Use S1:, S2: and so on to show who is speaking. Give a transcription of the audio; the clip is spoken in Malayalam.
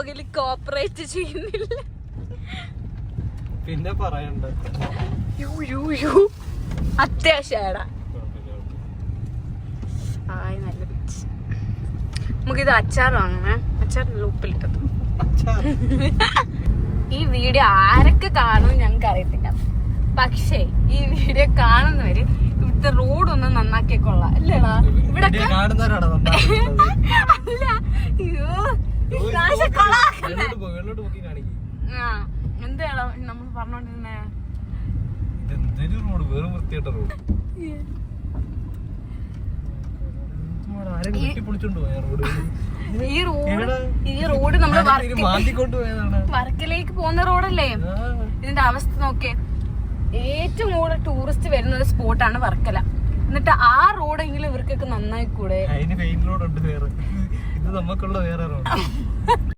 S1: വ്ലോഗിൽ കോപ്പറേറ്റ് ചെയ്യുന്നില്ല.
S2: പിന്നെ പറയണ്ട,
S1: അത്യാവശ്യടാ. ആയി നല്ല പിച്ച്. നമുക്കിത് അച്ചാർ വാങ്ങണേ. അച്ചാറിനുള്ള ഉപ്പിലിട്ടത്. ഈ വീഡിയോ ആരൊക്കെ കാണും ഞങ്ങൾക്ക് അറിയത്തില്ല, പക്ഷേ ഈ വീഡിയോ കാണുന്നവര് ഇവിടുത്തെ റോഡ് ഒന്ന് നന്നാക്കിക്കൊള്ളാം അല്ലേടാ? ഇവിടെ അല്ല, എന്താടാ നമ്മൾ പറഞ്ഞോണ്ടിരുന്നേ? ഈ റോഡ് നമ്മള് വർക്കലേക്ക് പോകുന്ന റോഡല്ലേ? ഇതിന്റെ അവസ്ഥ നോക്കേ. ഏറ്റവും കൂടുതൽ ടൂറിസ്റ്റ് വരുന്ന ഒരു സ്പോട്ടാണ് വർക്കല. എന്നിട്ട് ആ റോഡെങ്കിലും ഇവർക്കൊക്കെ നന്നായി കൂടെ?
S2: നമുക്കുള്ള വേറെ റോഡ്